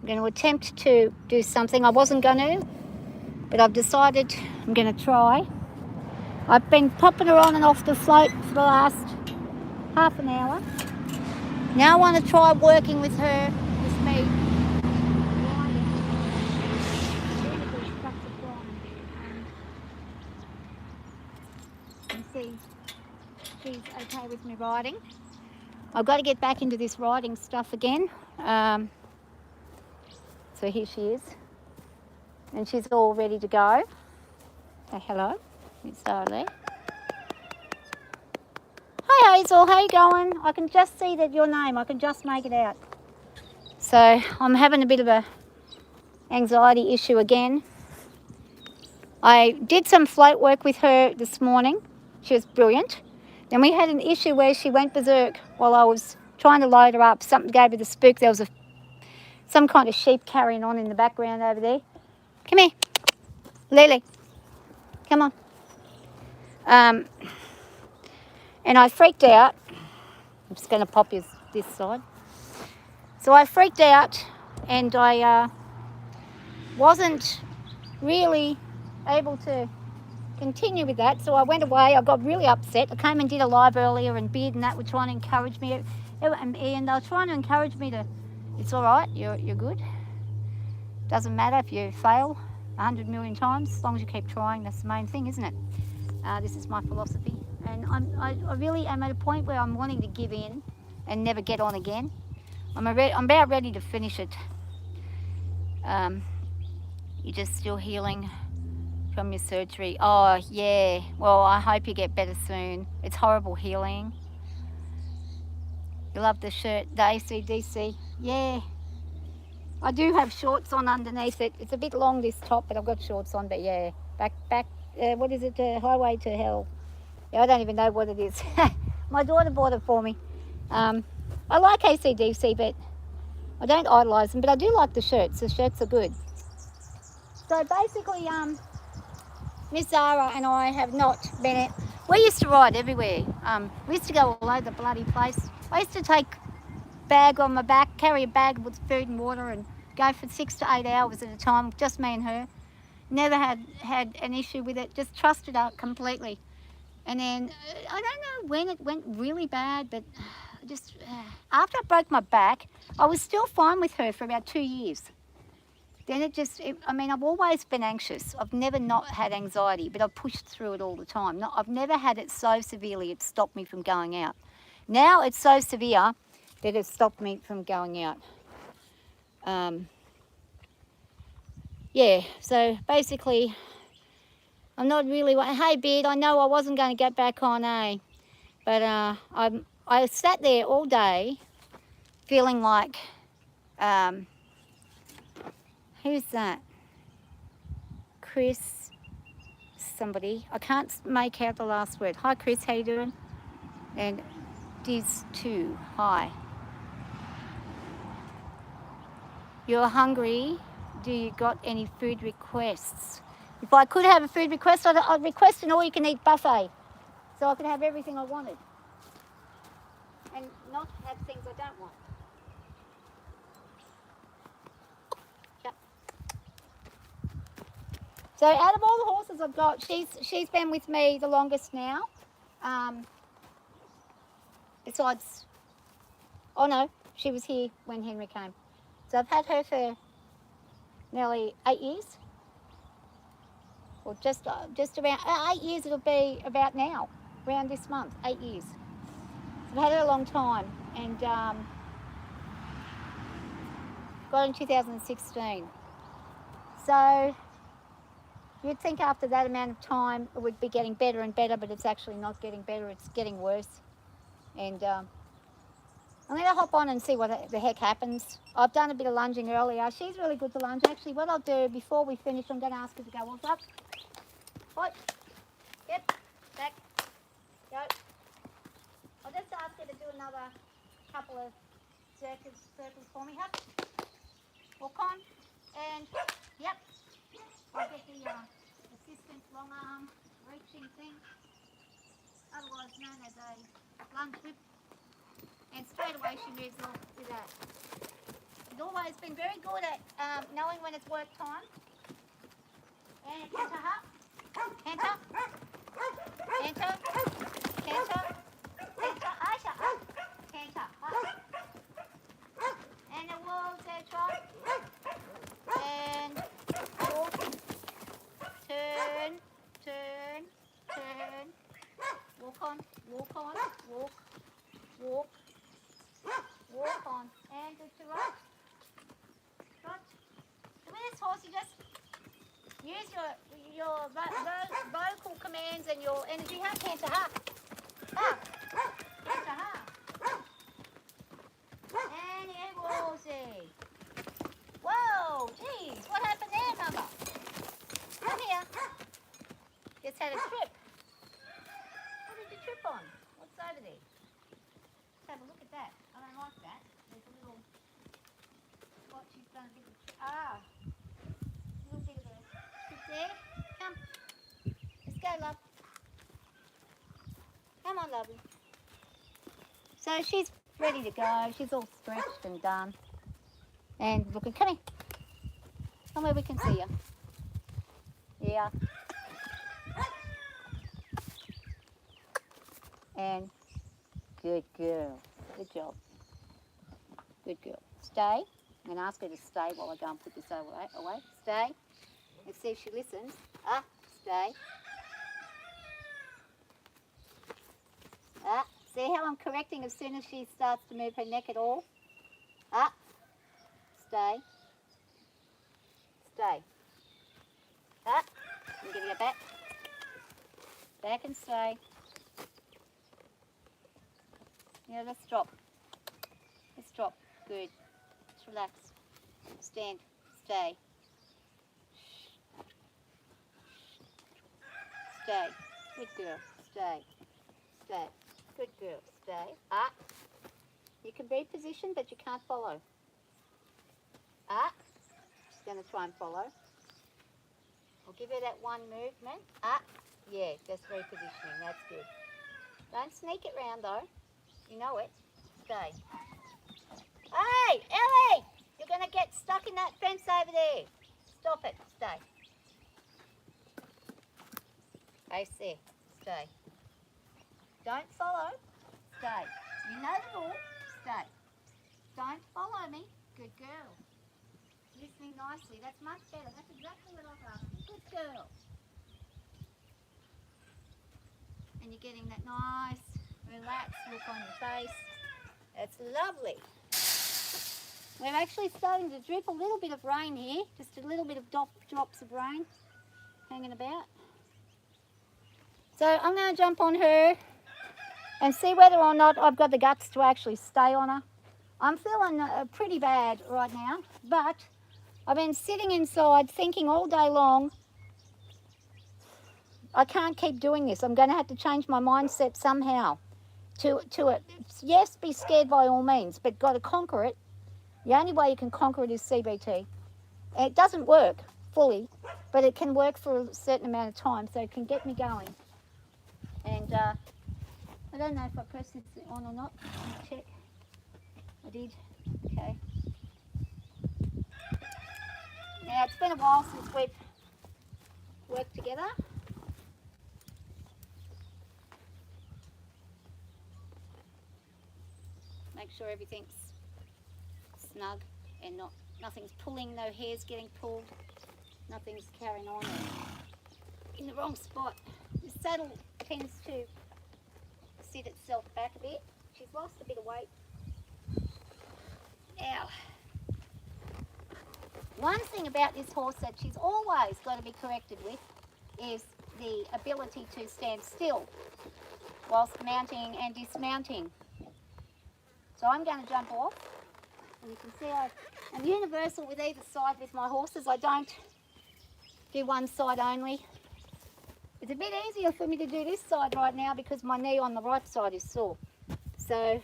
I'm going to attempt to do something. I wasn't going to, but I've decided I'm going to try. I've been popping her on and off the float for the last half an hour. Now I want to try working with her, with me. And see if she's okay with me riding. I've got to get back into this riding stuff again. So here she is. And she's all ready to go. Say hello. It's Szara there. Hi Hazel, how you going? I can just see that your name. I can just make it out. So I'm having a bit of a anxiety issue again. I did some float work with her this morning. She was brilliant. Then we had an issue where she went berserk while I was trying to load her up. Something gave her the spook. There was some kind of sheep carrying on in the background over there. Come here. Lily. Come on. And I freaked out. I'm just going to pop this side. So I freaked out and I wasn't really able to continue with that. So I went away. I got really upset. I came and did a live earlier, and Beard and that were trying to encourage me. And they were trying to encourage me to, it's all right, you're good. Doesn't matter if you fail 100 million times, as long as you keep trying. That's the main thing, isn't it? This is my philosophy. And I really am at a point where I'm wanting to give in and never get on again. I'm about ready to finish it. You're just still healing from your surgery. Oh, yeah. Well, I hope you get better soon. It's horrible healing. You love the shirt, the AC/DC. Yeah. I do have shorts on underneath it. It's a bit long, this top, but I've got shorts on. But yeah, back. What is it? Highway to Hell. Yeah, I don't even know what it is. My daughter bought it for me. I like AC/DC, but I don't idolise them. But I do like the shirts. The shirts are good. So basically, Miss Szara and I have not been. We used to ride everywhere. We used to go all over the bloody place. I used to take bag on my back, carry a bag with food and water, and go for 6 to 8 hours at a time, just me and her. Never had an issue with it. Just trusted her completely. And then I don't know when it went really bad, but just after I broke my back, I was still fine with her for about 2 years. Then I've always been anxious. I've never not had anxiety, but I've pushed through it all the time. I've never had it so severely it stopped me from going out. Now it's so severe that it stopped me from going out. Yeah, so basically, I'm not really, hey Beard, I know I wasn't going to get back on, but I sat there all day feeling like, who's that? Chris, somebody. I can't make out the last word. Hi Chris, how you doing? And Diz too, hi. You're hungry? Do you got any food requests? If I could have a food request, I'd request an all-you-can-eat buffet, so I could have everything I wanted and not have things I don't want. Yep. So out of all the horses I've got, she's been with me the longest now. Besides, oh no, she was here when Henry came. So I've had her for nearly 8 years. Or just around 8 years. It'll be about now, around this month, 8 years. So I've had her a long time, and got her in 2016. So you'd think after that amount of time it would be getting better and better, but it's actually not getting better, it's getting worse. And I'm going to hop on and see what the heck happens. I've done a bit of lunging earlier. She's really good to lunge. Actually, what I'll do before we finish, I'm going to ask her to go up. What? Yep. Back. Go. I'll just ask her to do another couple of circles for me. Hop. Walk on. And, yep. I'll get the assistant long arm reaching thing, otherwise known as a lunge whip. And straight away she moves off with that. She's always always been very good at knowing when it's work time. And canter, huh? Canter. Canter. Canter. Canter. Aisha, up. Canter, up. And the walls there, trot. And walk. Turn. Turn. Turn. Walk on. Walk on. Walk. Walk. Walk on. And to right. Trot. So with this horse, you just use your vocal commands and your energy. Ha, canter, ha. Ha. Canter, ha. And here, Woolsey. Whoa, geez, what happened there, Mama? Come here. Just had a trip. What did you trip on? What's over there? Let's have a look at that. I don't like that. There's a little spot she's done a bit of a little bit of a trip there. Come. Let's go, love. Come on, lovey. So she's ready to go. She's all stretched and done. And look, come here. Come where we can see you. Yeah. And good girl. Good job. Good girl. Stay. I'm going to ask her to stay while I go and put this away. Stay. Let's see if she listens. Stay. See how I'm correcting as soon as she starts to move her neck at all? Stay. Stay. I'm going to go back. Back and stay. Yeah, let's drop. Let's drop. Good. Just relax. Stand. Stay. Stay. Good girl. Stay. Stay. Good girl. Stay. You can be positioned, but you can't follow. She's going to try and follow. I'll give her that one movement. Yeah, just repositioning. That's good. Don't sneak it round though. You know it. Stay. Hey, Ellie! You're going to get stuck in that fence over there. Stop it. Stay. Ace there. Stay. Don't follow. Stay. You know the rule. Stay. Don't follow me. Good girl. Listening nicely. That's much better. That's exactly what I've asked. Good girl. And you're getting that nice, relaxed look on your face. That's lovely. We're actually starting to drip a little bit of rain here. Just a little bit of drops of rain hanging about. So I'm going to jump on her and see whether or not I've got the guts to actually stay on her. I'm feeling pretty bad right now, but I've been sitting inside thinking all day long, I can't keep doing this. I'm going to have to change my mindset somehow to it. Yes, be scared by all means, but got to conquer it. The only way you can conquer it is CBT. It doesn't work fully, but it can work for a certain amount of time, so it can get me going. And I don't know if I pressed this on or not. Let me check. I did. Okay. Now, it's been a while since we've worked together. Make sure everything's snug and nothing's pulling, no hair's getting pulled, nothing's carrying on in the wrong spot. The saddle tends to sit itself back a bit. She's lost a bit of weight. Now, one thing about this horse that she's always got to be corrected with is the ability to stand still whilst mounting and dismounting. So I'm going to jump off, and you can see I'm universal with either side with my horses. I don't do one side only. It's a bit easier for me to do this side right now because my knee on the right side is sore. So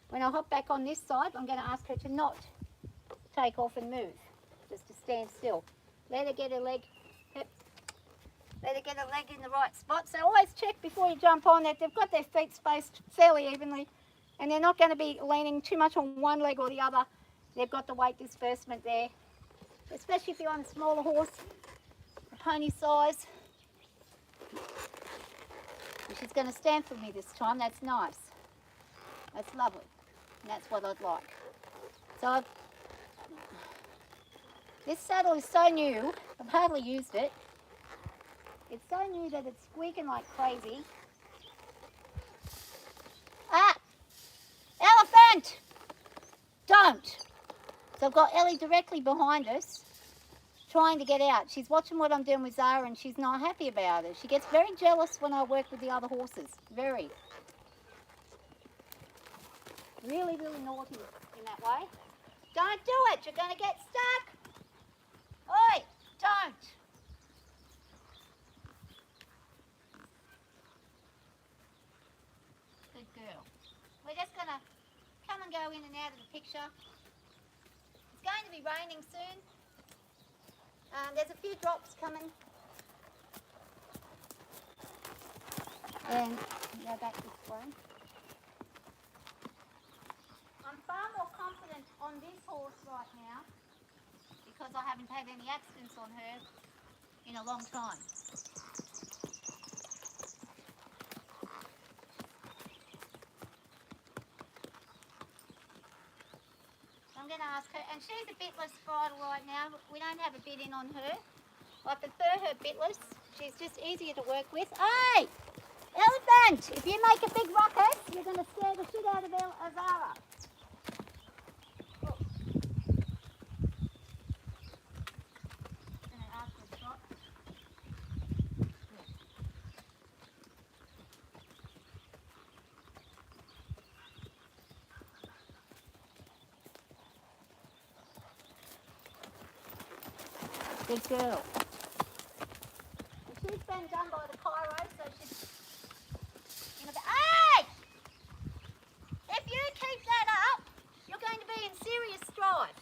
when I hop back on this side, I'm going to ask her to not take off and move, just to stand still. Let her get her leg, let her get her leg in the right spot. So always check before you jump on that they've got their feet spaced fairly evenly, and they're not going to be leaning too much on one leg or the other. they've got the weight disbursement there, especially if you're on a smaller horse, a pony size. And she's going to stand for me this time. That's nice. That's lovely. And that's what I'd like. So this saddle is so new, I've hardly used it. It's so new that it's squeaking like crazy. Ah! Elephant! Don't! So I've got Ellie directly behind us, trying to get out. She's watching what I'm doing with Szara and she's not happy about it. She gets very jealous when I work with the other horses. Very. Really, really naughty in that way. Don't do it! You're going to get stuck! Oi! Don't! Good girl. We're just going to come and go in and out of the picture. It's going to be raining soon. There's a few drops coming. And go back this way. I'm far more confident on this horse right now because I haven't had any accidents on her in a long time. I'm going to ask her, and she's a bitless bridle right now. We don't have a bit in on her. I prefer her bitless. She's just easier to work with. Hey! Elephant! If you make a big ruckus, you're going to scare the shit out of Szara. Good girl. She's been done by the chiro, so she's in a bit. Hey! If you keep that up, you're going to be in serious strife.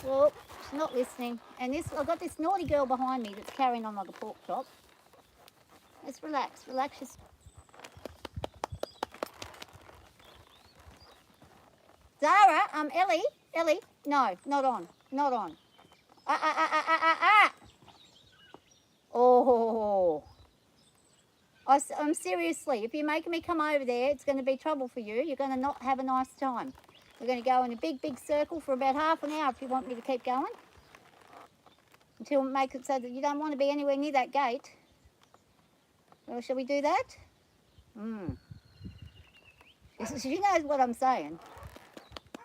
Well, she's not listening. And I've got this naughty girl behind me that's carrying on like a pork chop. Let's relax. Relax your... Szara, Ellie, no, not on. Not on. Oh. I'm seriously, if you're making me come over there, it's going to be trouble for you. You're going to not have a nice time. We're going to go in a big, big circle for about half an hour if you want me to keep going. Until we make it so that you don't want to be anywhere near that gate. Well, shall we do that? She knows what I'm saying.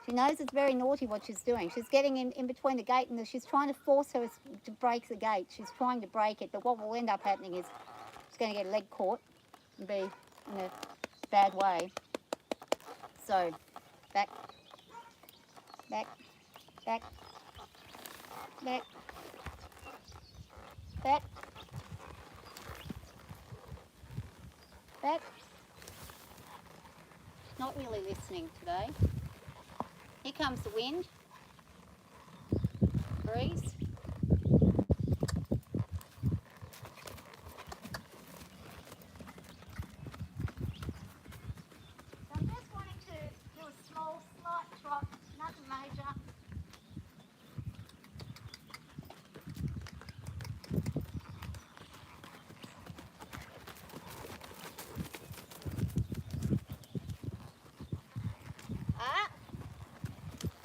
She knows it's very naughty what she's doing. She's getting in between the gate and she's trying to force her to break the gate. She's trying to break it, but what will end up happening is she's going to get a leg caught and be in a bad way. So, back, back, back, back, back, back. She's not really listening today. Here comes the wind, breeze. I'm just wanting to do a small, slight trot, nothing major.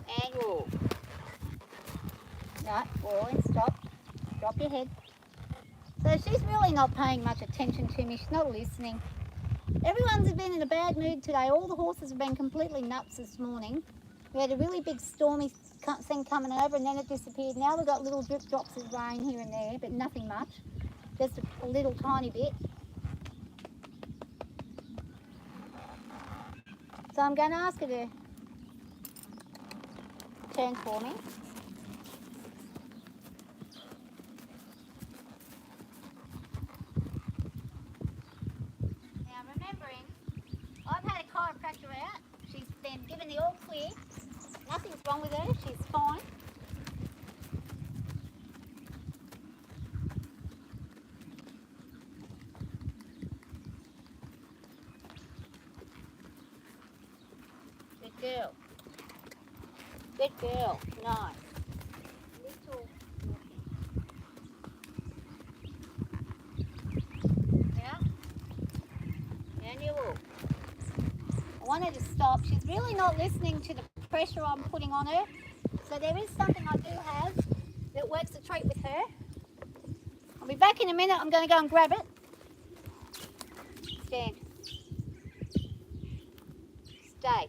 And walk. No, walling, stop. Drop your head. So she's really not paying much attention to me. She's not listening. Everyone's been in a bad mood today. All the horses have been completely nuts this morning. We had a really big stormy thing coming over and then it disappeared. Now we've got little drip drops of rain here and there, but nothing much. Just a little tiny bit. So I'm going to ask her to turn for me. Now remembering, I've had a chiropractor out. She's been given the all clear. Nothing's wrong with her. She's fine. Good girl. Good girl. Nice. Little walking. Yeah? And you walk. I want her to stop. She's really not listening to the pressure I'm putting on her. So there is something I do have that works a treat with her. I'll be back in a minute. I'm going to go and grab it. Stand. Stay.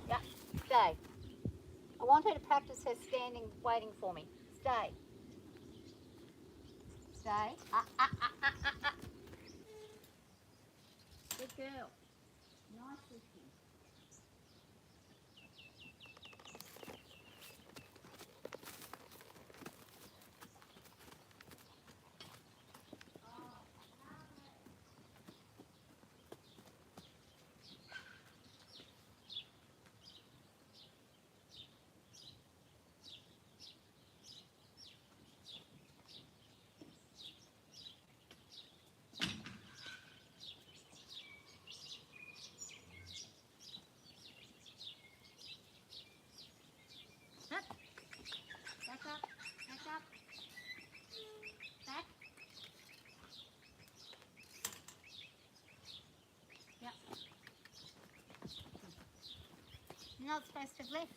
Yeah, stay. I want her to practice her standing, waiting for me. Stay. Stay. Good girl. Nice lifting. Up. Back up. Back up. Back. Yep. You're not supposed to lift.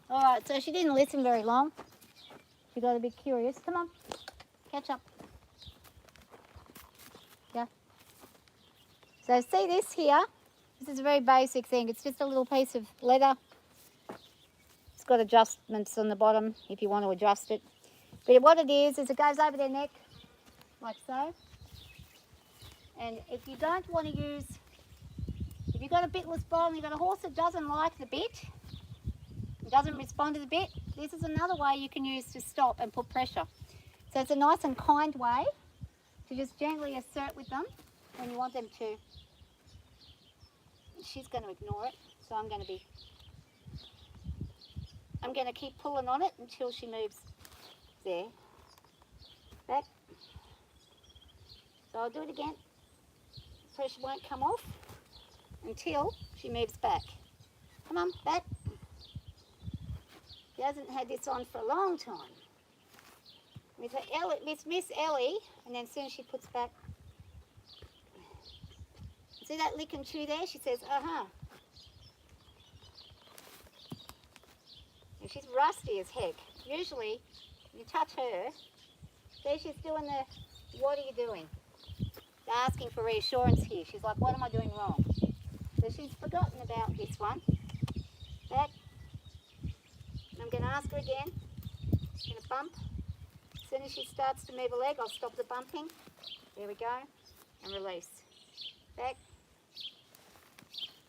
Alright, so she didn't listen very long. She got a bit curious. Come on. Catch up. Yeah. So see this here? This is a very basic thing. It's just a little piece of leather. It's got adjustments on the bottom if you want to adjust it. But what it is it goes over their neck, like so. And if you don't want to use, if you've got a bitless bottom, you've got a horse that doesn't like the bit, doesn't respond to the bit, this is another way you can use to stop and put pressure. So it's a nice and kind way to just gently assert with them when you want them to. She's going to ignore it, so I'm going to keep pulling on it until she moves there. Back. So I'll do it again. Pressure won't come off until she moves back. Come on, back. She hasn't had this on for a long time. With Miss Ellie, and then as soon as she puts back, see that lick and chew there? She says, uh-huh. And she's rusty as heck. Usually, you touch her, see she's doing the, what are you doing? Asking for reassurance here. She's like, what am I doing wrong? So she's forgotten about this one. Back. I'm going to ask her again. She's going to bump. As soon as she starts to move a leg, I'll stop the bumping. There we go. And release. Back.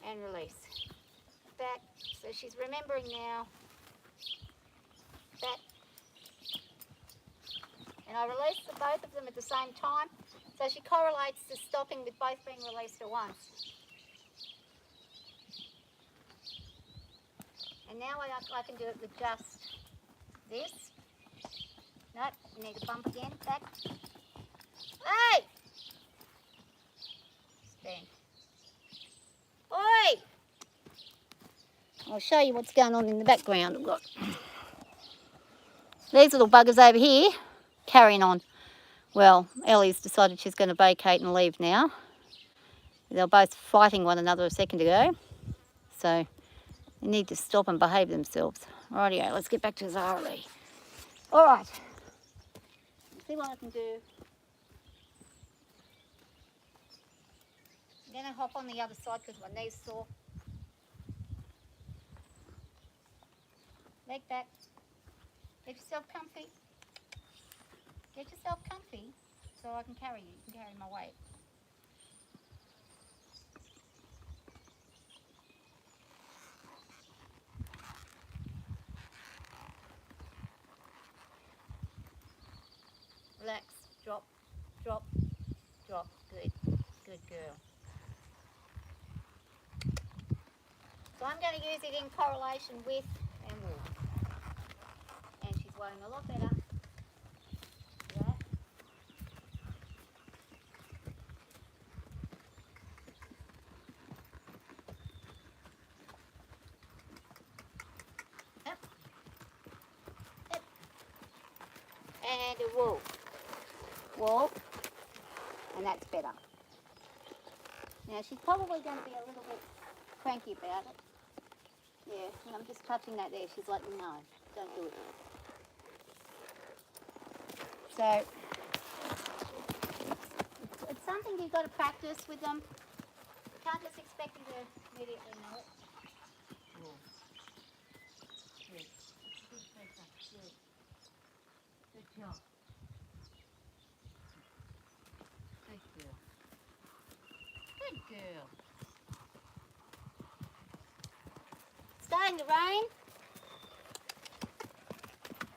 And release. Back. So she's remembering now. Back. And I release both of them at the same time. So she correlates to stopping with both being released at once. And now I can do it with just this. Nope, you need to bump again. Back. Hey! Stand. Oi! I'll show you what's going on in the background. I've got these little buggers over here carrying on. Well, Ellie's decided she's going to vacate and leave now. They were both fighting one another a second ago. So they need to stop and behave themselves. Rightio, let's get back to Szara. All right. Let's see what I can do. I'm going to hop on the other side because my knee's sore. Leg back. Get yourself comfy. Get yourself comfy so I can carry you. You can carry my weight. Relax. Drop. Drop. Drop. Good. Good girl. So I'm going to use it in correlation with and walk. And she's weighing a lot better. Yeah. wool. Wool. And that's better. Now she's probably going to be a little bit cranky about it. Yeah, and I'm just touching that there. She's like, no, don't do it. So, it's something you've got to practice with them. You can't just expect you to immediately know it. Good pressure. Good job. Good girl. Good girl. Starting to rain.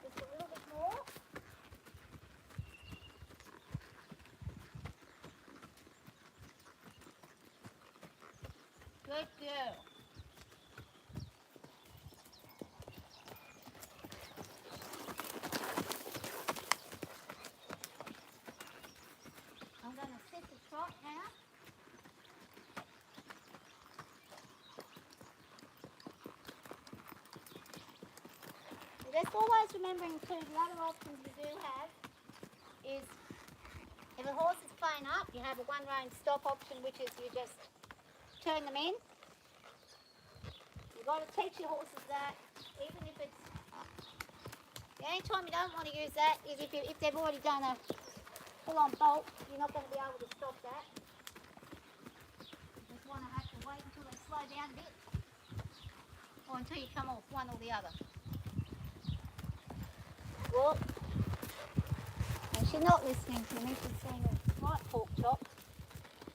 Just a little bit more. Good girl. I'm going to sit the trot now. Just always remembering too, the other options you do have is if a horse is playing up, you have a one rein stop option, which is you just turn them in. You've got to teach your horses that, even if it's, the only time you don't want to use that is if they've already done a full-on bolt, you're not going to be able to stop that. You just want to have to wait until they slow down a bit, or until you come off one or the other. Well, and she's not listening to me, she's saying a right pork chop.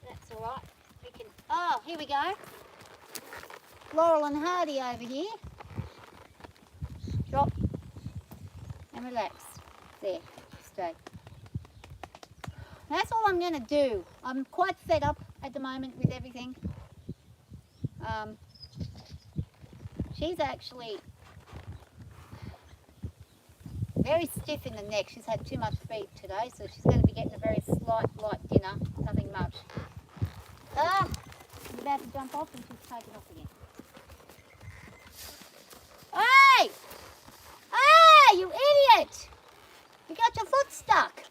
That's alright. We can, oh, here we go. Laurel and Hardy over here. Drop and relax. There, stay. That's all I'm going to do. I'm quite fed up at the moment with everything. She's actually very stiff in the neck. She's had too much feed today, so she's going to be getting a very slight, light dinner. Nothing much. Ah! She's about to jump off and she's taken off again. Hey! Hey, you idiot! You got your foot stuck.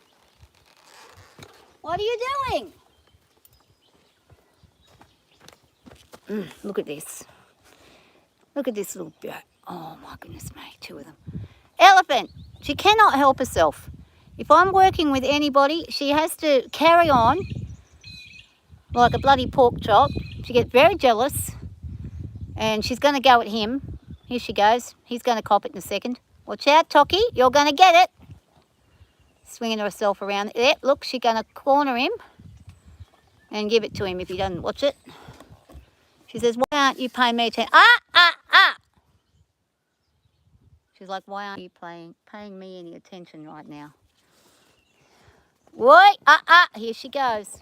What are you doing? Look at this. Look at this little bit. Oh my goodness me, two of them. Elephant. She cannot help herself. If I'm working with anybody, she has to carry on like a bloody pork chop. She gets very jealous and she's going to go at him. Here she goes. He's going to cop it in a second. Watch out, Toki. You're going to get it. Swinging herself around. There, look, she's going to corner him and give it to him if he doesn't watch it. She says, why aren't you paying me attention? She's like, why aren't you paying me any attention right now? Wait, here she goes.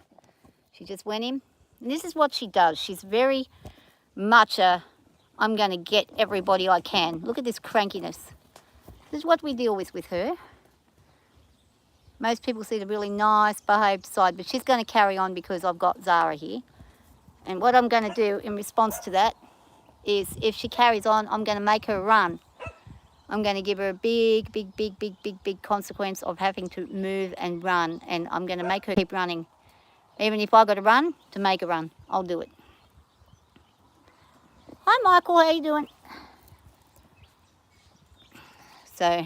She just went in. And this is what she does. She's very much I'm going to get everybody I can. Look at this crankiness. This is what we deal with her. Most people see the really nice behaved side, but she's going to carry on because I've got Szara here. And what I'm going to do in response to that is if she carries on, I'm going to make her run. I'm going to give her a big consequence of having to move and run. And I'm going to make her keep running. Even if I've got to run, to make her run, I'll do it. Hi, Michael. How you doing? So,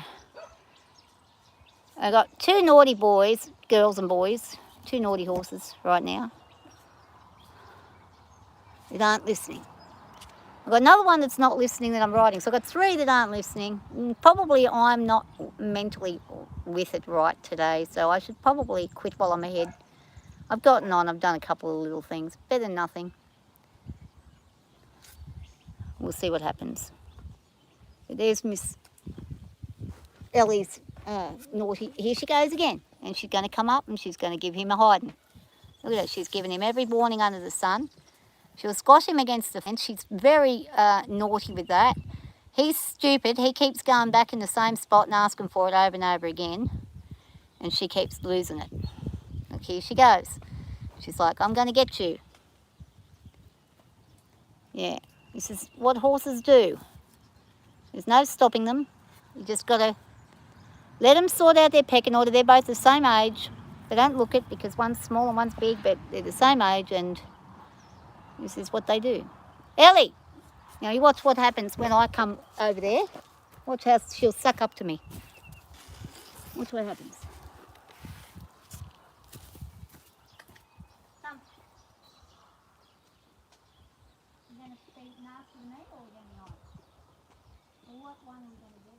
I got two naughty boys, girls and boys, two naughty horses right now. They aren't listening. I've got another one that's not listening that I'm riding. So I've got three that aren't listening. Probably I'm not mentally with it right today. So I should probably quit while I'm ahead. I've gotten on. I've done a couple of little things. Better than nothing. We'll see what happens. There's Miss Ellie's naughty. Here she goes again. And she's going to come up and she's going to give him a hiding. Look at that. She's given him every warning under the sun. She'll squash him against the fence. She's very naughty with that. He's stupid. He keeps going back in the same spot and asking for it over and over again. And she keeps losing it. Look, here she goes. She's like, I'm going to get you. Yeah, this is what horses do. There's no stopping them. You just got to Let them sort out their pecking order. They're both the same age. They don't look it because one's small and one's big, but they're the same age, and this is what they do. Ellie, now you watch what happens when I come over there. Watch how she'll suck up to me. Watch what happens. Come. You're going to be nasty to me or we're going to be nice? Well, what one are we going to do?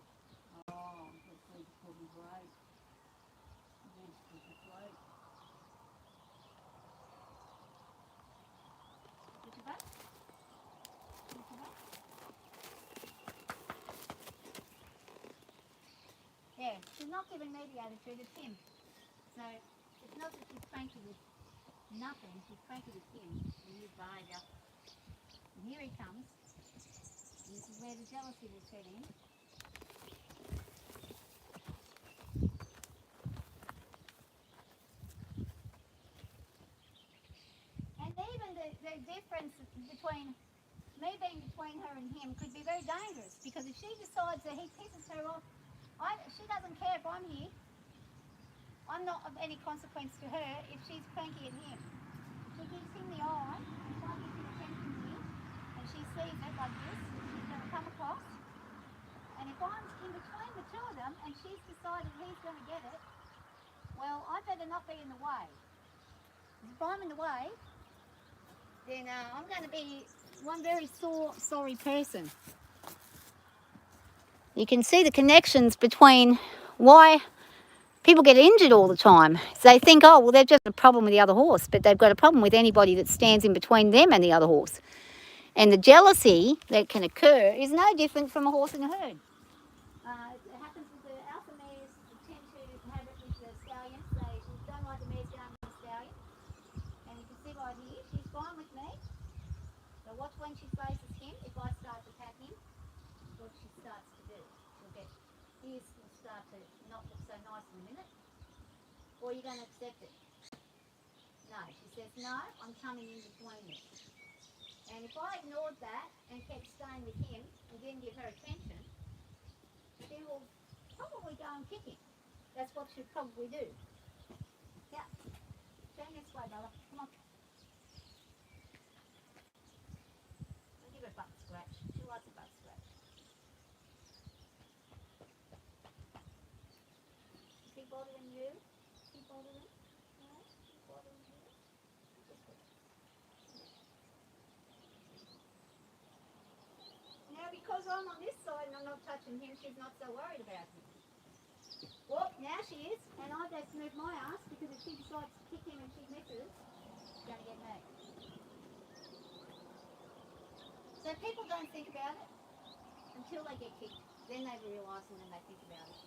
Oh, this week's will be great. This will be great. Get your butt? Get your butt? Yeah, she's not giving me the attitude, it's him. So it's not that she's cranky with nothing, she's cranky with him and his behaviour. And here he comes. And this is where the jealousy will set in. And even the difference between me being between her and him could be very dangerous, because if she decides that he pisses her off, she doesn't care if I'm here. I'm not of any consequence to her if she's cranky at him. She gives him the eye, and if I give him attention here, and she sees it like this, she's going to come across. And if I'm in between the two of them and she's decided he's going to get it, well, I better not be in the way. If I'm in the way, then I'm going to be one very sorry person. You can see the connections between why people get injured all the time. So they think, oh, well, they've just got a problem with the other horse, but they've got a problem with anybody that stands in between them and the other horse. And the jealousy that can occur is no different from a horse in a herd. It happens with the alpha mares tend to have it with the stallions. They don't like the mares going with the stallion. And you can see right here, she's fine with me. But watch when she faces him, if I start to pat him, what she starts to do. She'll get, ears will start to not look so nice in a minute. Or you're going to accept it. No, she says, no, I'm coming in between you. And if I ignored that and kept staying with him and didn't give her attention, she will probably go and kick him. That's what she'll probably do. Yeah. Turn this way, Bella. Come on. I'll give her a butt scratch. She likes a butt scratch. Keep bothering you. Keep bothering. No? Keep bothering you. Now, because I'm on this side and I'm not touching him, she's not so worried about him. Well, now she is, and I just move my ass, because if she decides to kick him and she misses, she's going to get me. So people don't think about it until they get kicked. Then they realise and then they think about it.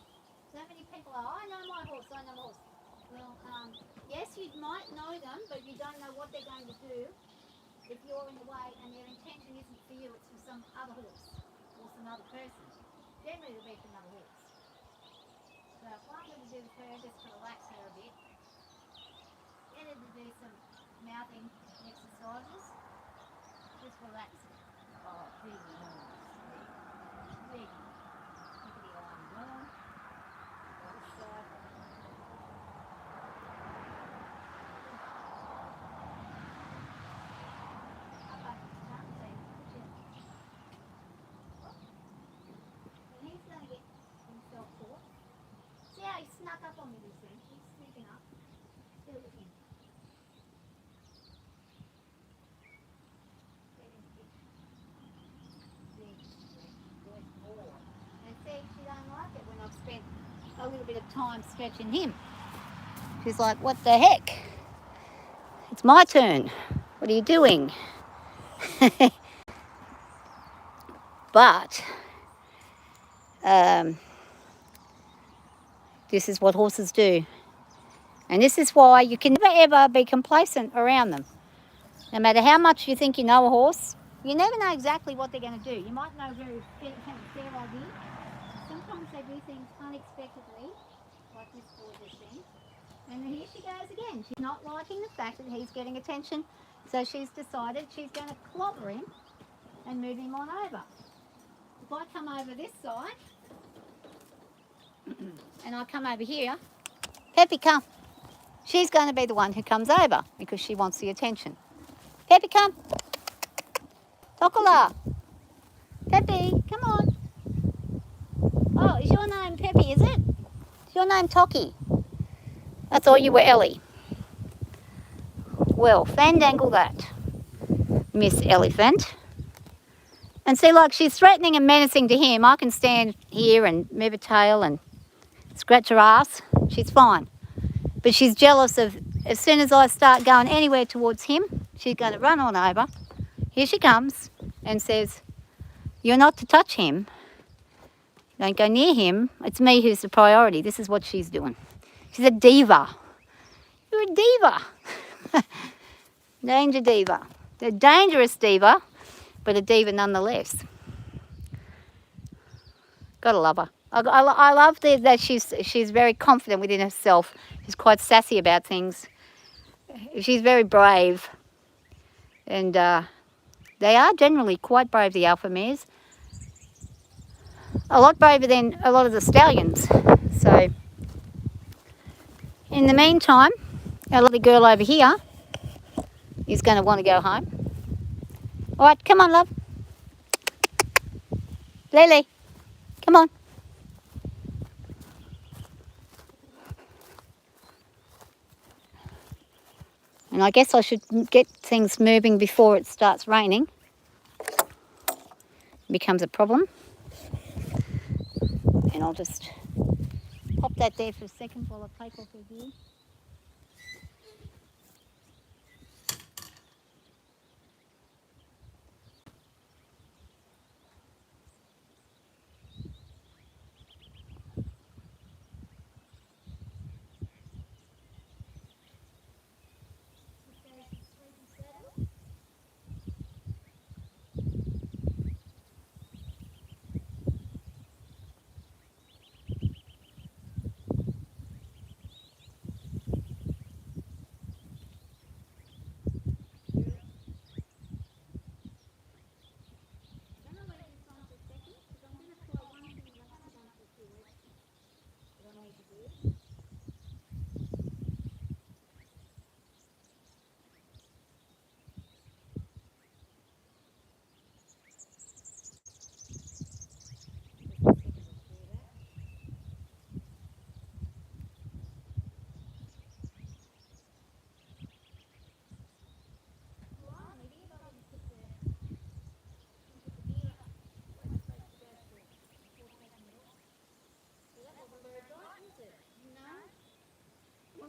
So many people are, I know my horse, I know my horse. Well, yes, you might know them, but you don't know what they're going to do if you're in the way and their intention isn't for you, it's for some other horse or some other person. Generally it'll be for another horse. So what I'm going to do with her, just to relax her a bit, get her to do some mouthing exercises. Just relax her. Oh, big nose. Big nose. Look at the arm going. Other side. And he's going to get himself caught. See how he snuck up on me this thing? He's sneaking up. Do it with him. And see, she don't like it when I've spent a little bit of time stretching him. She's like, what the heck? It's my turn. What are you doing? But this is what horses do. And this is why you can never ever be complacent around them. No matter how much you think you know a horse, you never know exactly what they're going to do. You might know have a fair idea. Sometimes they do things unexpectedly, like this gorgeous thing. And here she goes again. She's not liking the fact that he's getting attention, so she's decided she's going to clobber him and move him on over. If I come over this side, and I come over here, Peppy, come. She's going to be the one who comes over because she wants the attention. Peppy, come. Tokola. Peppy, come on. Oh, is your name Peppy, is it? Is your name Toki? I thought you were Ellie. Well, fandangle that, Miss Elephant. And see, like, she's threatening and menacing to him. I can stand here and move her tail and scratch her ass. She's fine. But she's jealous of, as soon as I start going anywhere towards him, she's going to run on over. Here she comes and says, you're not to touch him. Don't go near him. It's me who's the priority. This is what she's doing. She's a diva. You're a diva. Danger diva. A dangerous diva, but a diva nonetheless. Gotta love her. I love that she's very confident within herself. She's quite sassy about things. She's very brave. And they are generally quite brave, the alpha mares. A lot braver than a lot of the stallions. So, in the meantime, our little girl over here is going to want to go home. All right, come on, love. Lily, come on. And I guess I should get things moving before it starts raining. It becomes a problem. And I'll just pop that there for a second while I take off her gear.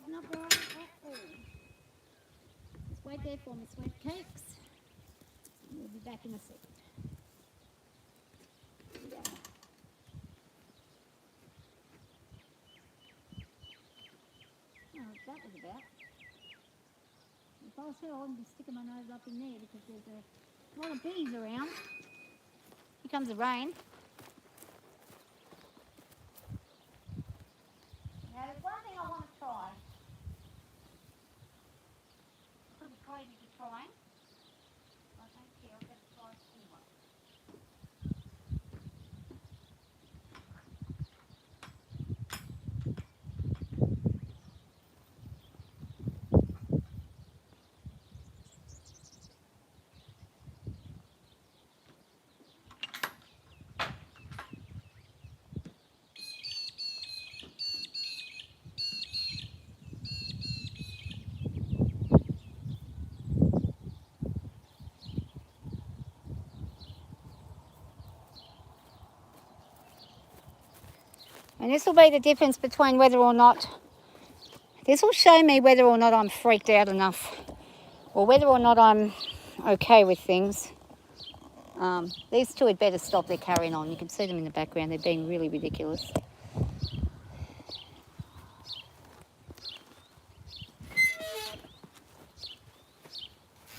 Not right at all. Just wait there for me, sweet cakes. We'll be back in a second. Yeah. Oh, that was about. If I was her, I wouldn't be sticking my nose up in there because there's a lot of bees around. Here comes the rain. Now, there's one thing I want to try. Pretty crazy to try. I don't care, I've got to try it anyway. And this will be the difference between whether or not, this will show me whether or not I'm freaked out enough or whether or not I'm okay with things. These two had better stop their carrying on. You can see them in the background. They're being really ridiculous.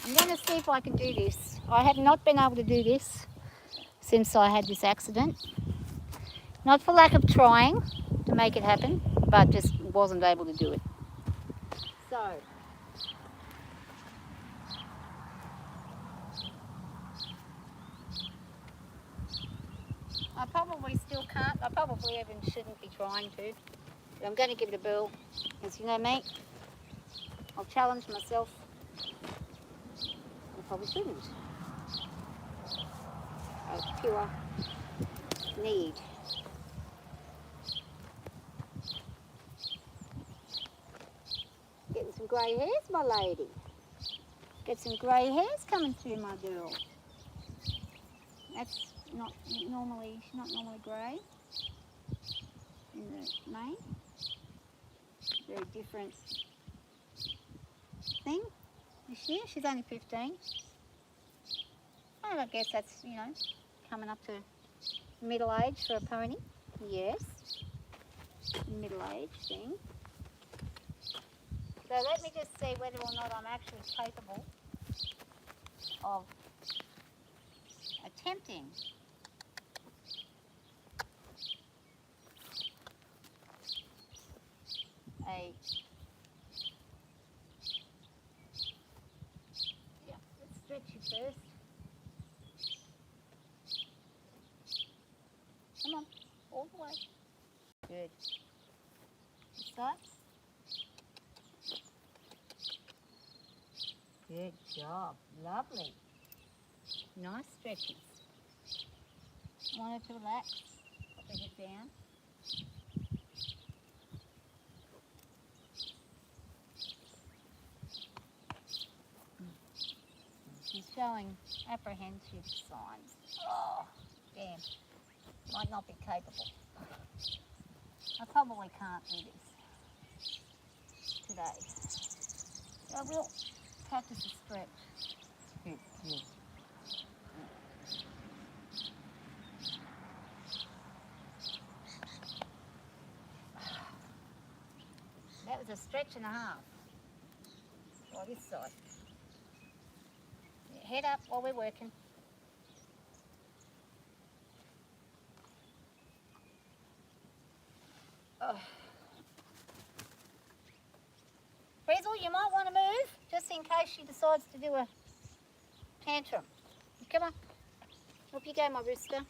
I'm going to see if I can do this. I have not been able to do this since I had this accident. Not for lack of trying to make it happen, but just wasn't able to do it. So, I probably probably still can't. I probably even shouldn't be trying to. But I'm going to give it a whirl. Because you know me, I'll challenge myself. I probably shouldn't. Out of pure need. Getting some grey hairs, my lady. Get some grey hairs coming through, my girl. That's not normally, she's not normally grey in the main. Very different thing this year. She's only 15. And I guess that's, you know, coming up to middle age for a pony. Yes, middle age thing. So let me just see whether or not I'm actually capable of attempting let's stretch you first. Come on, all the way. Good. This side. Good job. Lovely. Nice stretches. Want her to relax. Put the head down. She's showing apprehensive signs. Oh, damn. Might not be capable. I probably can't do this today. So I will practice a stretch. Good, good. That was a stretch and a half. Or this side. Yeah, head up while we're working. Oh. Frizzle, you might want to move, just in case she decides to do a tantrum. Come on. Up you go, my rooster.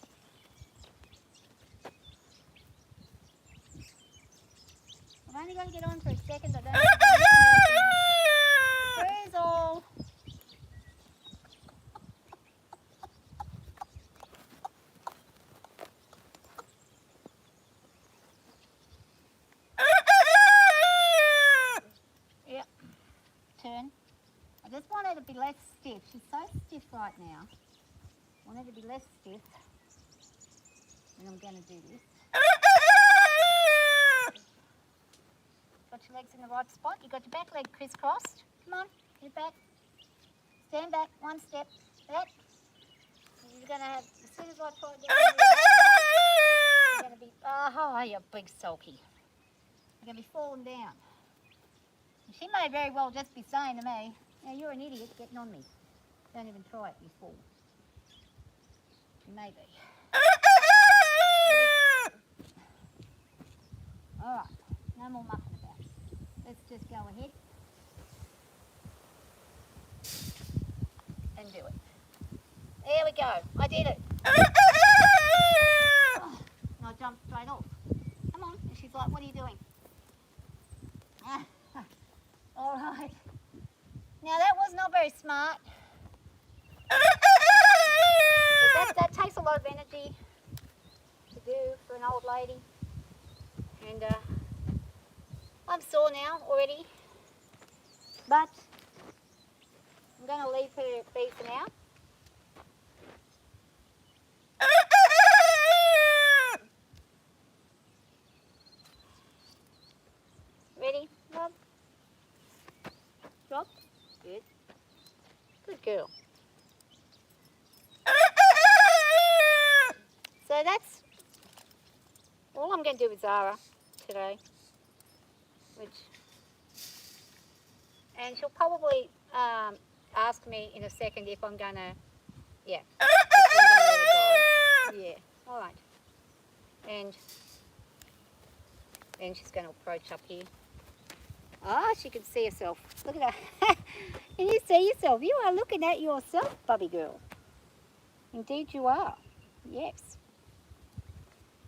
I'm only going to get on for a second. I don't have to do anything else. Frizzle. Yep. Turn. I just want her to be less stiff. She's so stiff right now. I want her to be less stiff. And I'm going to do this. Got your legs in the right spot. You got your back leg crisscrossed. Come on, get back. Stand back, one step. Back. You're going to have, as soon as I try to get you're going to be, oh, you big sulky. You're going to be falling down. She may very well just be saying to me, "Now you're an idiot getting on me. Don't even try it, you fool." She may be. Alright, no more mucking about. Let's just go ahead and do it. There we go, I did it. Oh, and I jumped straight off. Come on, and she's like, "What are you doing?" Alright. Now that was not very smart. That takes a lot of energy to do for an old lady. And I'm sore now already. But I'm going to leave her be for now. Ready, love? Drop. Good. Good girl. So that's all I'm going to do with Szara today. And she'll probably ask me in a second if I'm going to, yeah. If I'm gonna let her go. Yeah, all right. And then she's going to approach up here. Ah, she can see herself. Look at that. Can you see yourself? You are looking at yourself, Bubby girl. Indeed you are. Yes.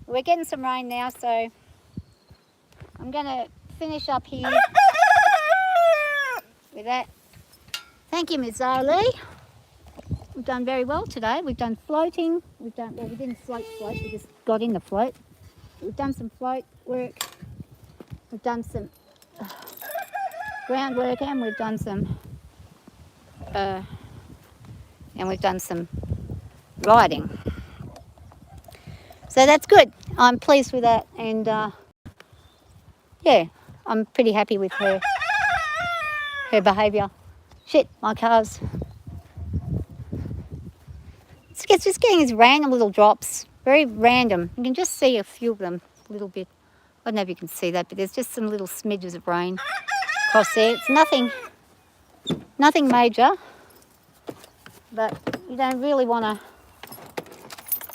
We're getting some rain now, so I'm going to finish up here with that. Thank you, Ms. Zali. We've done very well today. We've done floating. We didn't float, we just got in the float. We've done some float work. We've done some groundwork, and we've done some riding. So that's good. I'm pleased with that, and yeah, I'm pretty happy with her behaviour. Shit, my car's... It's just getting these random little drops, very random. You can just see a few of them, a little bit. I don't know if you can see that, but there's just some little smidges of rain across there. It's nothing major, but you don't really want to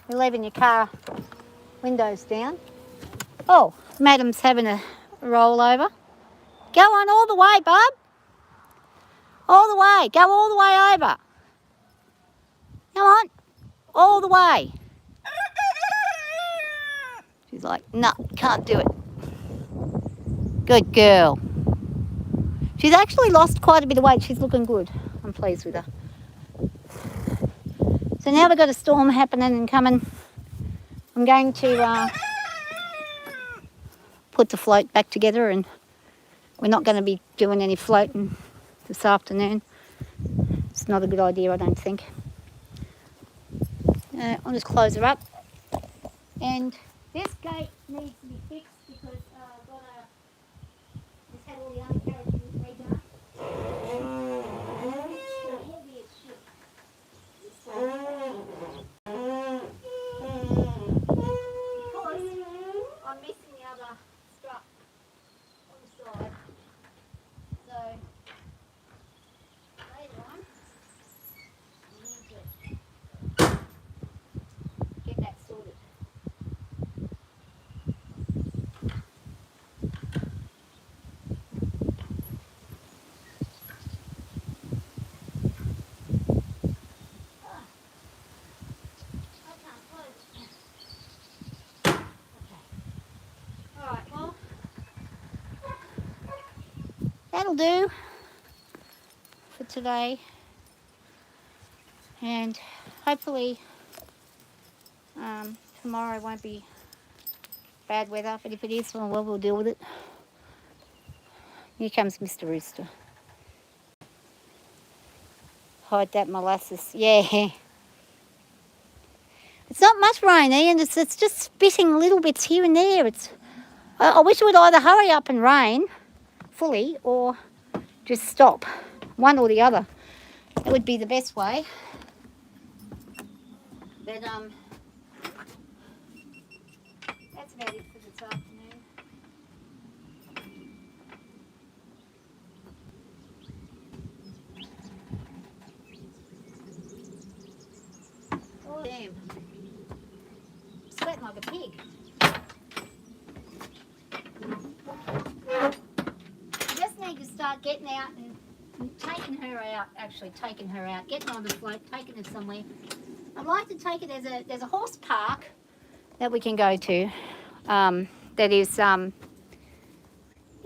be leaving your car windows down. Oh, Madam's having a rollover. Go on all the way, bub. All the way. Go all the way over. Come on. All the way. She's like, no, can't do it. Good girl. She's actually lost quite a bit of weight. She's looking good. I'm pleased with her. So now we've got a storm happening and coming. I'm going to put the float back together, and we're not going to be doing any floating this afternoon. It's not a good idea, I don't think. I'll just close her up. And this gate needs to be fixed because I've got just had all the undercarriages redone. Heavy as shit. Because I'm missing the other strap on the side. So later on, we need to get that sorted. That'll do for today, and hopefully tomorrow won't be bad weather, but if it is, well, we'll deal with it. Here comes Mr. Rooster. Hide that molasses. Yeah. It's not much rain, and it's just spitting little bits here and there. I wish it would either hurry up and rain fully or just stop, one or the other. That would be the best way. But that's about it for this afternoon. Oh damn, I'm sweating like a pig. Need to start getting out and taking her out, getting on the float, taking her somewhere. I'd like to take it, there's a horse park that we can go to, that is, you're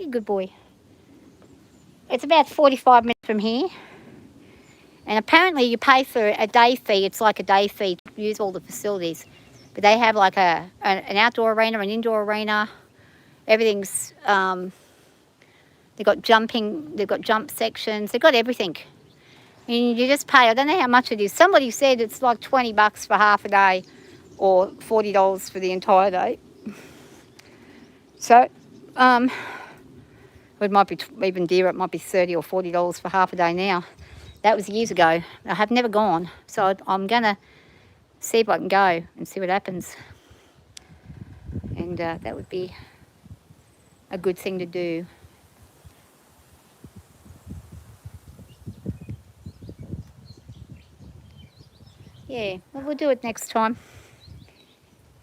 a good boy. It's about 45 minutes from here, and apparently you pay for a day fee. It's like a day fee to use all the facilities, but they have like an outdoor arena, an indoor arena, everything's, they've got jumping, they've got jump sections, they've got everything. And you just pay, I don't know how much it is. Somebody said it's like $20 for half a day or $40 for the entire day. So, it might be even dearer, it might be $30 or $40 for half a day now. That was years ago. I have never gone, so I'm going to see if I can go and see what happens. And that would be a good thing to do. Yeah, well, we'll do it next time.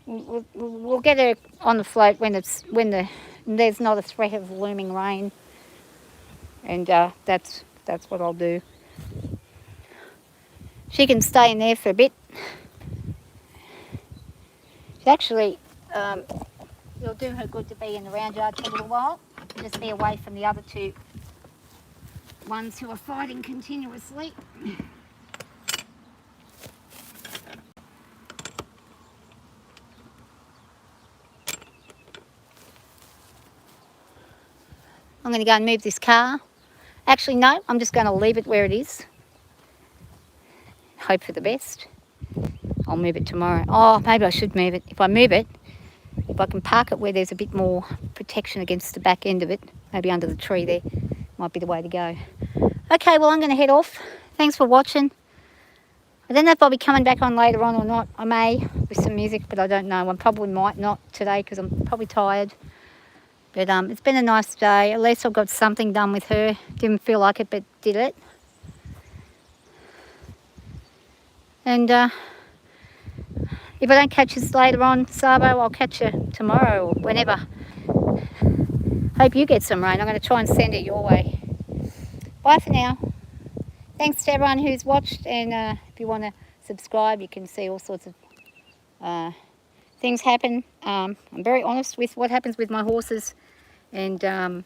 We'll get her on the float when there's not a threat of looming rain, and that's what I'll do. She can stay in there for a bit. She's actually it'll do her good to be in the round yard for a little while. Just be away from the other two ones who are fighting continuously. I'm going to go and move this car. Actually, no, I'm just going to leave it where it is. Hope for the best. I'll move it tomorrow. Oh, maybe I should move it. If I move it, if I can park it where there's a bit more protection against the back end of it, maybe under the tree there, might be the way to go. Okay, well, I'm going to head off. Thanks for watching. I don't know if I'll be coming back on later on or not. I may with some music, but I don't know. I probably might not today because I'm probably tired. But it's been a nice day. At least I've got something done with her. Didn't feel like it, but did it. And if I don't catch you later on, Sabo, I'll catch you tomorrow or whenever. Hope you get some rain. I'm going to try and send it your way. Bye for now. Thanks to everyone who's watched. And if you want to subscribe, you can see all sorts of things happen. I'm very honest with what happens with my horses. And the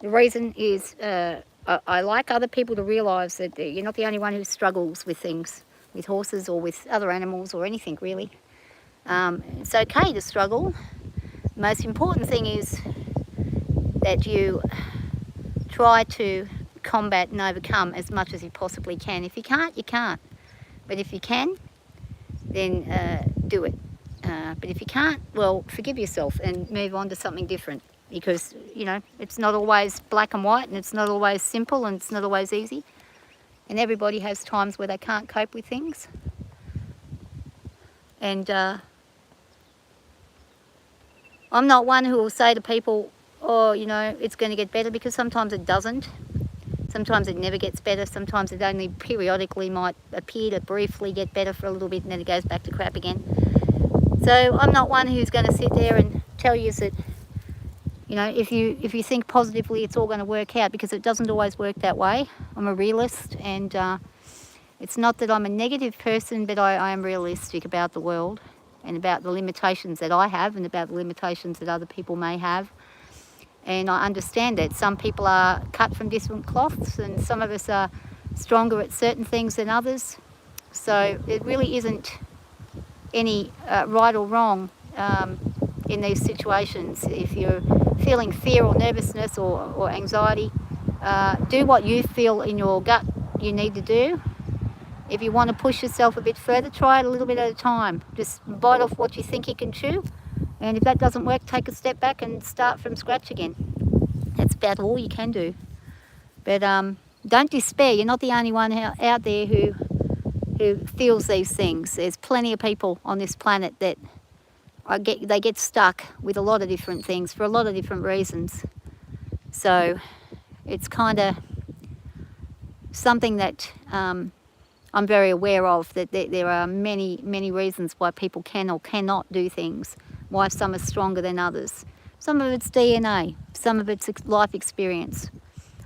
reason is I like other people to realise that you're not the only one who struggles with things, with horses or with other animals or anything really. It's okay to struggle. The most important thing is that you try to combat and overcome as much as you possibly can. If you can't, you can't. But if you can, then do it. But if you can't, well, forgive yourself and move on to something different. Because, you know, it's not always black and white, and it's not always simple, and it's not always easy. And everybody has times where they can't cope with things. And I'm not one who will say to people, oh, you know, it's going to get better, because sometimes it doesn't. Sometimes it never gets better. Sometimes it only periodically might appear to briefly get better for a little bit, and then it goes back to crap again. So I'm not one who's going to sit there and tell you that, you know, if you think positively, it's all going to work out, because it doesn't always work that way. I'm a realist, and it's not that I'm a negative person, but I am realistic about the world and about the limitations that I have and about the limitations that other people may have. And I understand that some people are cut from different cloths, and some of us are stronger at certain things than others. So it really isn't any right or wrong in these situations. If you're feeling fear or nervousness or anxiety, do what you feel in your gut you need to do. If you want to push yourself a bit further, try it a little bit at a time. Just bite off what you think you can chew, and if that doesn't work, take a step back and start from scratch again. That's about all you can do. But don't despair. You're not the only one out there who feels these things. There's plenty of people on this planet that they get stuck with a lot of different things for a lot of different reasons. So it's kind of something that I'm very aware of, that there are many, many reasons why people can or cannot do things, why some are stronger than others. Some of it's DNA, some of it's life experience.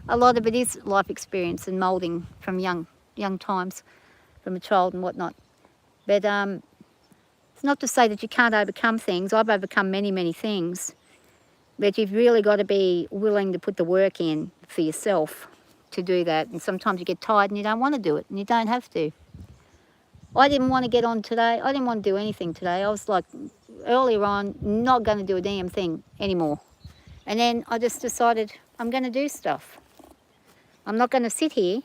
A lot of it is life experience and moulding from young times, from a child and whatnot. But it's not to say that you can't overcome things. I've overcome many, many things. But you've really got to be willing to put the work in for yourself to do that. And sometimes you get tired and you don't want to do it, and you don't have to. I didn't want to get on today. I didn't want to do anything today. I was like, earlier on, not going to do a damn thing anymore. And then I just decided I'm going to do stuff. I'm not going to sit here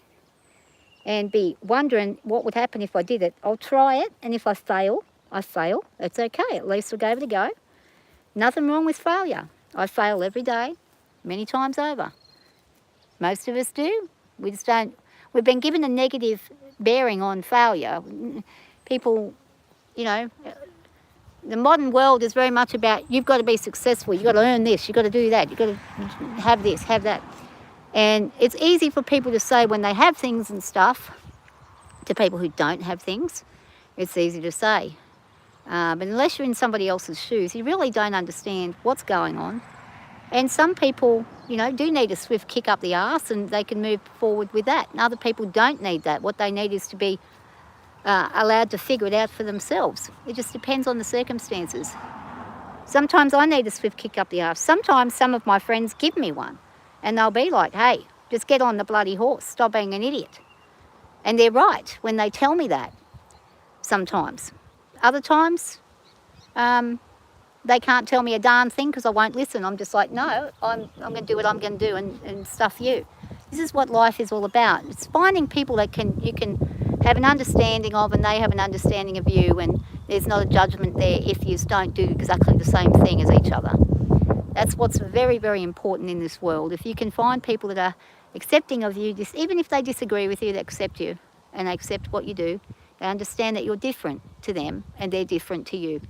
and be wondering what would happen if I did it. I'll try it, and if I fail, I fail. It's okay. At least I gave it a go. Nothing wrong with failure. I fail every day, many times over. Most of us do. We just don't. We've been given a negative bearing on failure. People, you know, the modern world is very much about, you've got to be successful, you've got to earn this, you've got to do that, you've got to have this, have that. And it's easy for people to say when they have things and stuff to people who don't have things. It's easy to say. But unless you're in somebody else's shoes, you really don't understand what's going on. And some people, you know, do need a swift kick up the arse, and they can move forward with that. And other people don't need that. What they need is to be allowed to figure it out for themselves. It just depends on the circumstances. Sometimes I need a swift kick up the arse. Sometimes some of my friends give me one, and they'll be like, hey, just get on the bloody horse, stop being an idiot. And they're right when they tell me that sometimes. Other times, they can't tell me a darn thing because I won't listen. I'm just like, no, I'm going to do what I'm going to do and stuff you. This is what life is all about. It's finding people that you can have an understanding of, and they have an understanding of you, and there's not a judgment there if you don't do exactly the same thing as each other. That's what's very, very important in this world. If you can find people that are accepting of you, even if they disagree with you, they accept you and they accept what you do. They understand that you're different to them and they're different to you.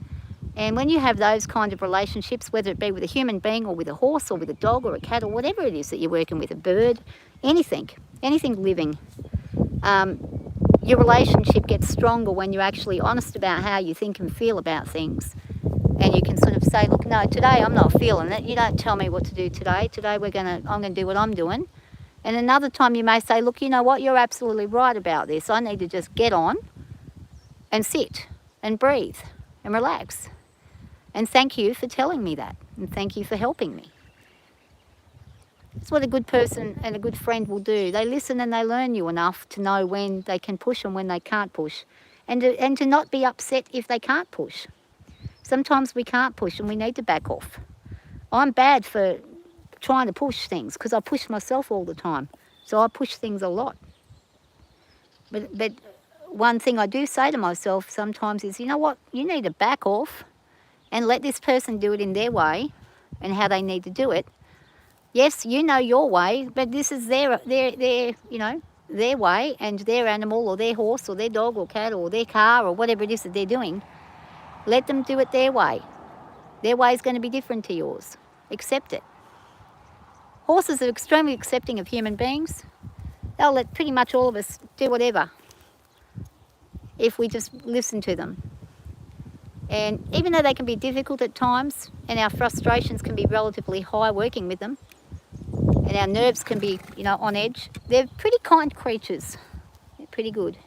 And when you have those kind of relationships, whether it be with a human being or with a horse or with a dog or a cat or whatever it is that you're working with, a bird, anything living, your relationship gets stronger when you're actually honest about how you think and feel about things. And you can sort of say, look, no, today I'm not feeling it. You don't tell me what to do today. Today I'm going to do what I'm doing. And another time you may say, look, you know what, you're absolutely right about this. I need to just get on and sit and breathe and relax. And thank you for telling me that. And thank you for helping me. It's what a good person and a good friend will do. They listen and they learn you enough to know when they can push and when they can't push. And to not be upset if they can't push. Sometimes we can't push and we need to back off. I'm bad for trying to push things because I push myself all the time. So I push things a lot. But one thing I do say to myself sometimes is, you know what, you need to back off and let this person do it in their way and how they need to do it. Yes, you know your way, but this is their way and their animal or their horse or their dog or cat or their car or whatever it is that they're doing. Let them do it their way. Their way is going to be different to yours. Accept it. Horses are extremely accepting of human beings. They'll let pretty much all of us do whatever if we just listen to them. And even though they can be difficult at times and our frustrations can be relatively high working with them and our nerves can be, on edge, they're pretty kind creatures. They're pretty good.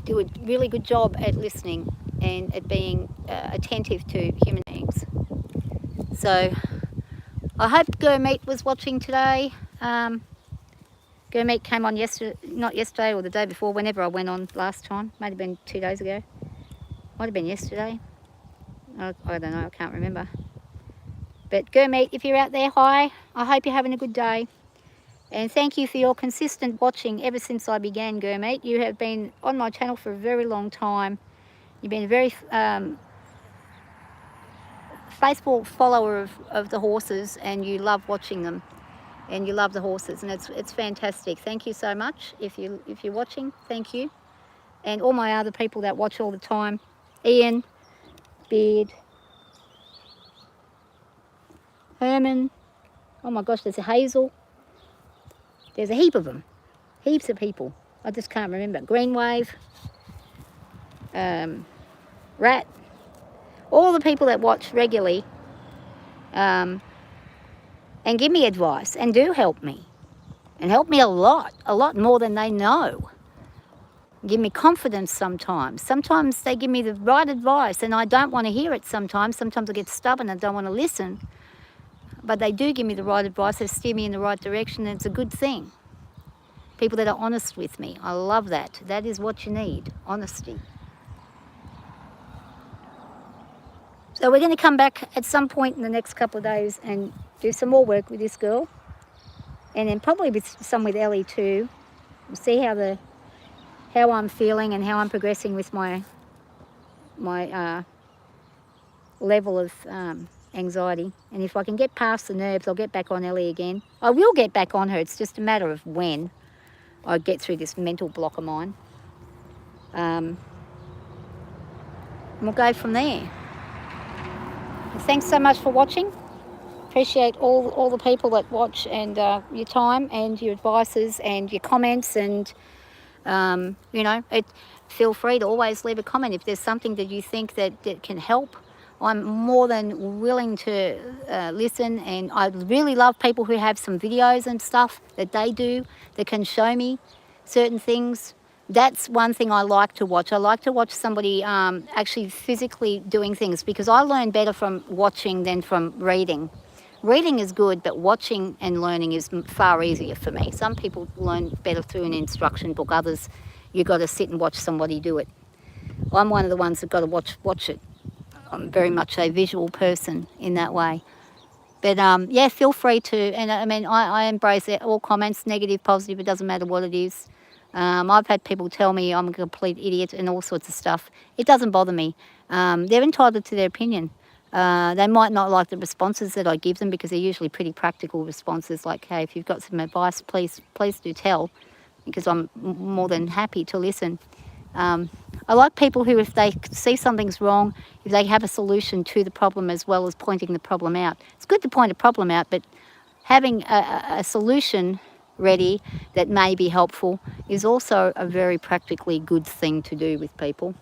Do a really good job at listening and at being attentive to human beings. So I hope Gurmeet was watching today. Gurmeet came on not yesterday or the day before, whenever I went on last time. Might have been 2 days ago. Might have been yesterday. I don't know, I can't remember. But Gurmeet, if you're out there, hi. I hope you're having a good day. And thank you for your consistent watching ever since I began, Gurmeet. You have been on my channel for a very long time. You've been a very faithful follower of the horses, and you love watching them. And you love the horses, and it's fantastic. Thank you so much. If you're watching, thank you. And all my other people that watch all the time. Ian, Beard, Herman. Oh my gosh, there's a Hazel. There's a heap of them. Heaps of people. I just can't remember. Greenwave. Rat. All the people that watch regularly and give me advice and do help me. And help me a lot more than they know. Give me confidence sometimes. Sometimes they give me the right advice and I don't want to hear it sometimes. Sometimes I get stubborn and don't want to listen. But they do give me the right advice. They steer me in the right direction, and it's a good thing. People that are honest with me. I love that. That is what you need, honesty. So we're going to come back at some point in the next couple of days and do some more work with this girl. And then probably some with Ellie too. We'll see how I'm feeling and how I'm progressing with my level of anxiety. And if I can get past the nerves, I'll get back on Ellie again. I will get back on her. It's just a matter of when I get through this mental block of mine. And we'll go from there. Thanks so much for watching. Appreciate all the people that watch, and your time and your advices and your comments, and feel free to always leave a comment if there's something that you think that can help. I'm more than willing to listen, and I really love people who have some videos and stuff that they do that can show me certain things. That's one thing I like to watch. I like to watch somebody actually physically doing things, because I learn better from watching than from reading. Reading is good, but watching and learning is far easier for me. Some people learn better through an instruction book. Others, you've got to sit and watch somebody do it. I'm one of the ones that got to watch it. I'm very much a visual person in that way. But yeah, feel free to, and I mean, I embrace it, all comments, negative, positive, it doesn't matter what it is. I've had people tell me I'm a complete idiot and all sorts of stuff. It doesn't bother me. They're entitled to their opinion. They might not like the responses that I give them, because they're usually pretty practical responses, like, hey, if you've got some advice, please do tell, because I'm more than happy to listen. I like people who, if they see something's wrong, if they have a solution to the problem as well as pointing the problem out. It's good to point a problem out, but having a solution ready that may be helpful is also a very practically good thing to do with people.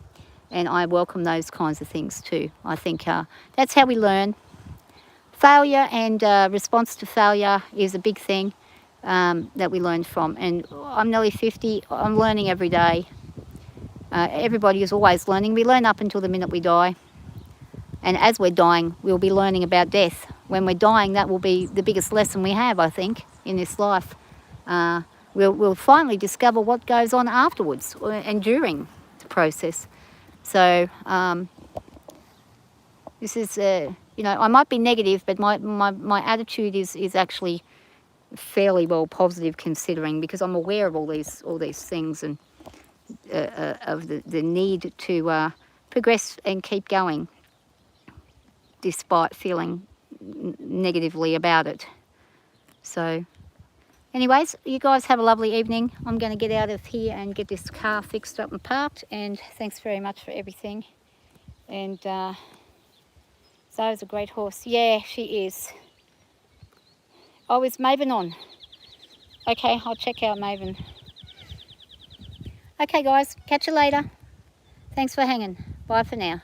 And I welcome those kinds of things too. I think that's how we learn. Failure and response to failure is a big thing that we learn from. And I'm nearly 50, I'm learning every day. Everybody is always learning. We learn up until the minute we die. And as we're dying, we'll be learning about death. When we're dying, that will be the biggest lesson we have, I think, in this life. We'll finally discover what goes on afterwards and during the process. So this is, you know, I might be negative, but my attitude is actually fairly well positive, considering, because I'm aware of all these things, and of the need to progress and keep going despite feeling negatively about it. So anyways, you guys have a lovely evening. I'm going to get out of here and get this car fixed up and parked, and thanks very much for everything. And Zara's a great horse. Yeah, she is. Oh, is Maven on? Okay, I'll check out Maven. Okay guys, catch you later. Thanks for hanging. Bye for now.